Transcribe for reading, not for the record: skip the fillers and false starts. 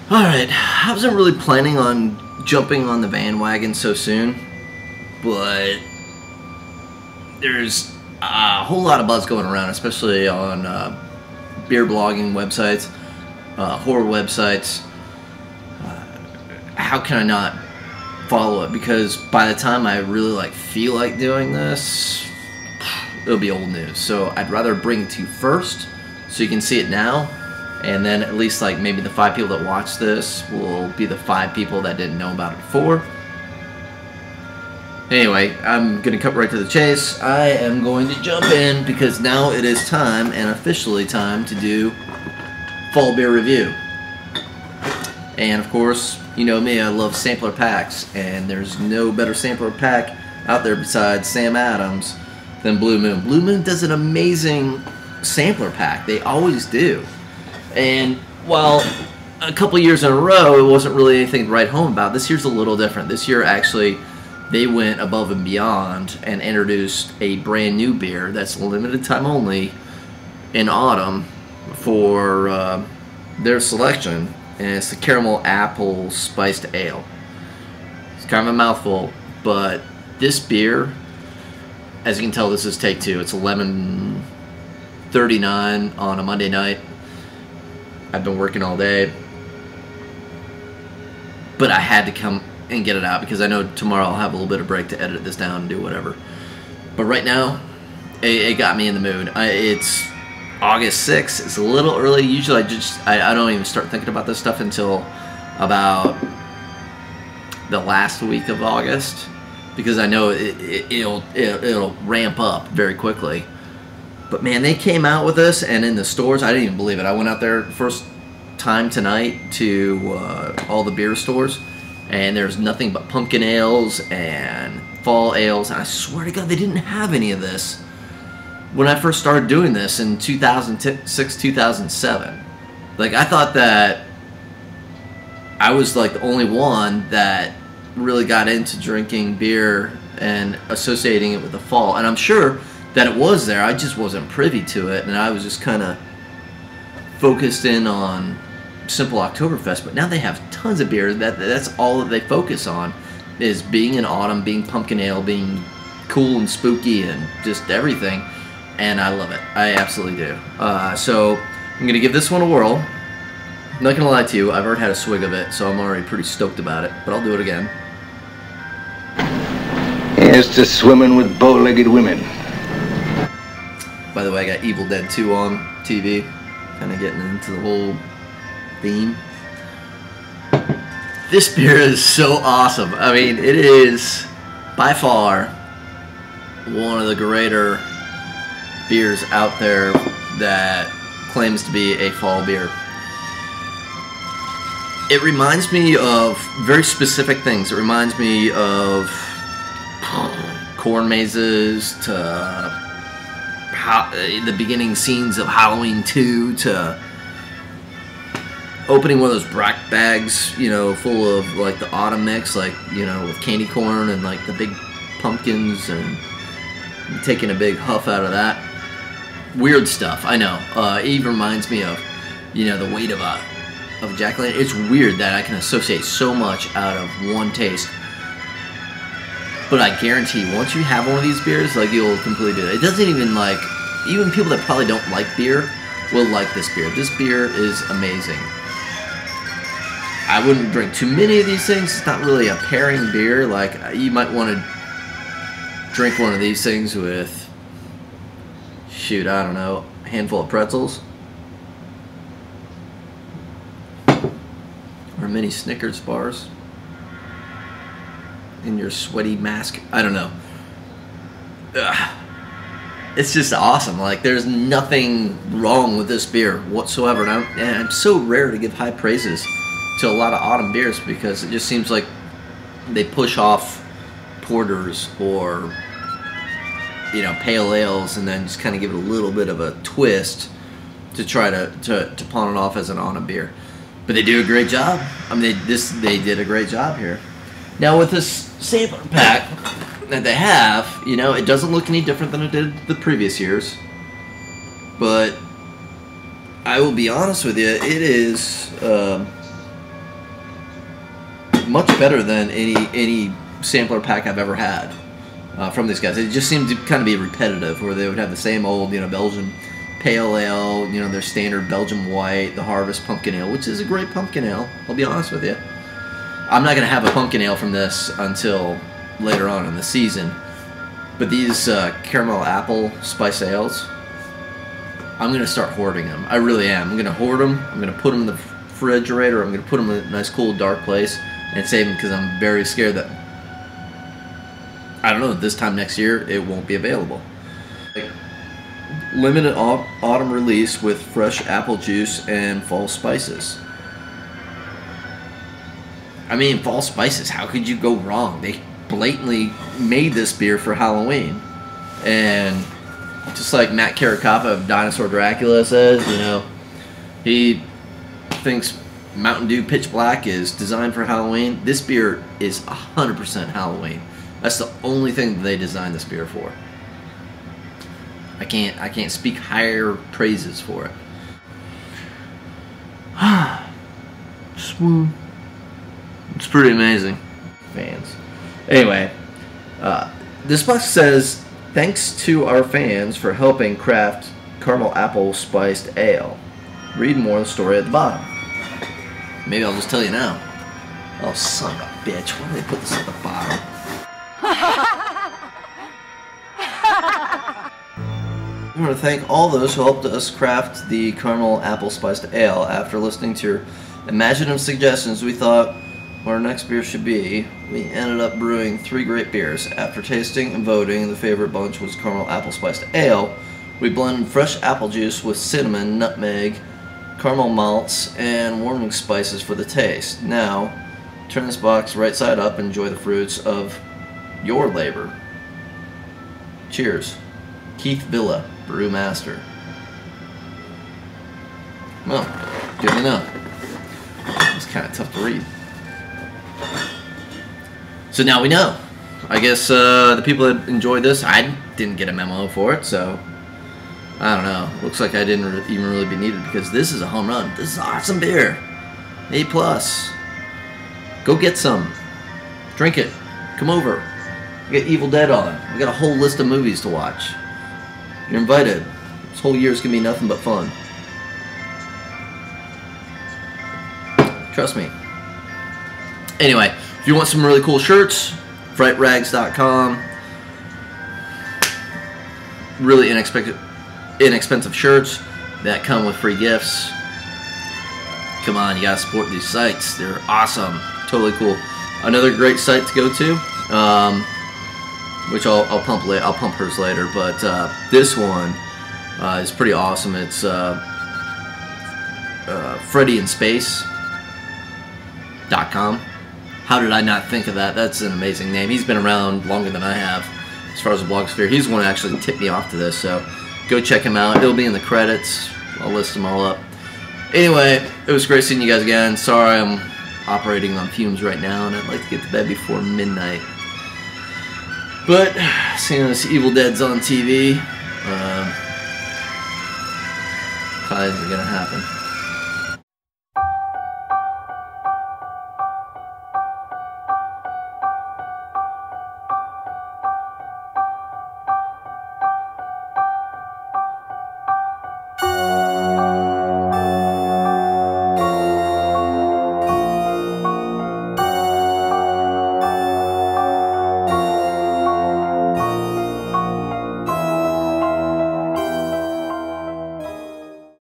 Alright, I wasn't really planning on jumping on the bandwagon so soon, but there's a whole lot of buzz going around, especially on beer blogging websites, horror websites. How can I not follow it? Because by the time I really feel like doing this, it'll be old news. So I'd rather bring it to you first, so you can see it now. And then at least maybe the 5 people that watch this will be the 5 people that didn't know about it before. Anyway, I'm going to cut right to the chase. I am going to jump in because now it is time, and officially time, to do fall beer review. And of course, you know me, I love sampler packs, and there's no better sampler pack out there besides Sam Adams than Blue Moon. Blue Moon does an amazing sampler pack. They always do. And while a couple years in a row it wasn't really anything to write home about, this year's a little different. This year actually they went above and beyond and introduced a brand new beer that's limited time only in autumn for their selection, and it's the Carmel Apple Spiced Ale. It's kind of a mouthful, but this beer, as you can tell, this is take 2. It's 11:39 on a Monday night. I've been working all day, but I had to come and get it out because I know tomorrow I'll have a little bit of break to edit this down and do whatever. But right now, it got me in the mood. It's August 6th. It's a little early. Usually I don't even start thinking about this stuff until about the last week of August, because I know it'll ramp up very quickly. But man, they came out with this, and in the stores, I didn't even believe it. I went out there first time tonight to all the beer stores, and there's nothing but pumpkin ales and fall ales. And I swear to God, they didn't have any of this when I first started doing this in 2006, 2007. I thought that I was the only one that really got into drinking beer and associating it with the fall. And I'm sure that it was there, I just wasn't privy to it, and I was just kind of focused in on simple Oktoberfest. But now they have tons of beer. That's all that they focus on, is being in autumn, being pumpkin ale, being cool and spooky, and just everything. And I love it. I absolutely do. So I'm gonna give this one a whirl. I'm not gonna lie to you, I've already had a swig of it, so I'm already pretty stoked about it. But I'll do it again. Here's to swimming with bow-legged women. By the way, I got Evil Dead 2 on TV, kind of getting into the whole theme. This beer is so awesome. I mean, it is by far one of the greater beers out there that claims to be a fall beer. It reminds me of very specific things. It reminds me of corn mazes to the beginning scenes of Halloween 2 to opening one of those black bags, full of the autumn mix, with candy corn and the big pumpkins, and taking a big huff out of that. Weird stuff, I know. It even reminds me of, the weight of jack-o'-lantern. It's weird that I can associate so much out of one taste. But I guarantee, once you have one of these beers, you'll completely do it. It doesn't even even people that probably don't like beer will like this beer. This beer is amazing. I wouldn't drink too many of these things. It's not really a pairing beer. You might want to drink one of these things with, shoot, I don't know, a handful of pretzels. Or mini Snickers bars. In your sweaty mask. I don't know. Ugh. It's just awesome. There's nothing wrong with this beer whatsoever. And I'm so rare to give high praises to a lot of autumn beers, because it just seems like they push off porters or pale ales, and then just kind of give it a little bit of a twist to try to pawn it off as an autumn beer. But they do a great job. I mean, they did a great job here. Now with this sampler pack that they have, it doesn't look any different than it did the previous years. But I will be honest with you, it is much better than any sampler pack I've ever had from these guys. It just seemed to kind of be repetitive, where they would have the same old, Belgian Pale Ale, their standard Belgian White, the Harvest Pumpkin Ale, which is a great pumpkin ale, I'll be honest with you. I'm not going to have a pumpkin ale from this until later on in the season, but these Carmel Apple Spiced Ales, I'm going to start hoarding them. I really am. I'm going to hoard them. I'm going to put them in the refrigerator. I'm going to put them in a nice, cool, dark place and save them, because I'm very scared that, I don't know, this time next year it won't be available. Limited autumn release with fresh apple juice and fall spices. I mean, fall spices, how could you go wrong? They blatantly made this beer for Halloween. And just like Matt Caracappa of Dinosaur Dracula says, he thinks Mountain Dew Pitch Black is designed for Halloween. This beer is 100% Halloween. That's the only thing that they designed this beer for. I can't speak higher praises for it. Swoon. It's pretty amazing. Fans. Anyway, this box says, thanks to our fans for helping craft Carmel Apple Spiced Ale. Read more of the story at the bottom. Maybe I'll just tell you now. Oh, son of a bitch. Why did they put this at the bottom? I want to thank all those who helped us craft the Carmel Apple Spiced Ale. After listening to your imaginative suggestions, we thought what our next beer should be. We ended up brewing 3 great beers. After tasting and voting, the favorite bunch was Carmel Apple Spiced Ale. We blended fresh apple juice with cinnamon, nutmeg, caramel malts, and warming spices for the taste. Now, turn this box right side up and enjoy the fruits of your labor. Cheers. Keith Villa, Brewmaster. Well, good to know. It's kind of tough to read. So now we know. I guess the people that enjoyed this, I didn't get a memo for it, so I don't know. Looks like I didn't even really be needed, because this is a home run. This is awesome beer. A+. Go get some. Drink it. Come over. We got Evil Dead on. We got a whole list of movies to watch. You're invited. This whole year's gonna be nothing but fun. Trust me. Anyway, if you want some really cool shirts, frightrags.com. Really inexpensive shirts that come with free gifts. Come on, you gotta support these sites. They're awesome. Totally cool. Another great site to go to, which I'll pump hers later, but this one is pretty awesome. It's FreddyInSpace.com. How did I not think of that? That's an amazing name. He's been around longer than I have as far as the blogosphere. He's the one who actually tipped me off to this, so go check him out. It'll be in the credits. I'll list them all up. Anyway, it was great seeing you guys again. Sorry I'm operating on fumes right now, and I'd like to get to bed before midnight. But seeing as Evil Dead's on TV, probably isn't gonna happen.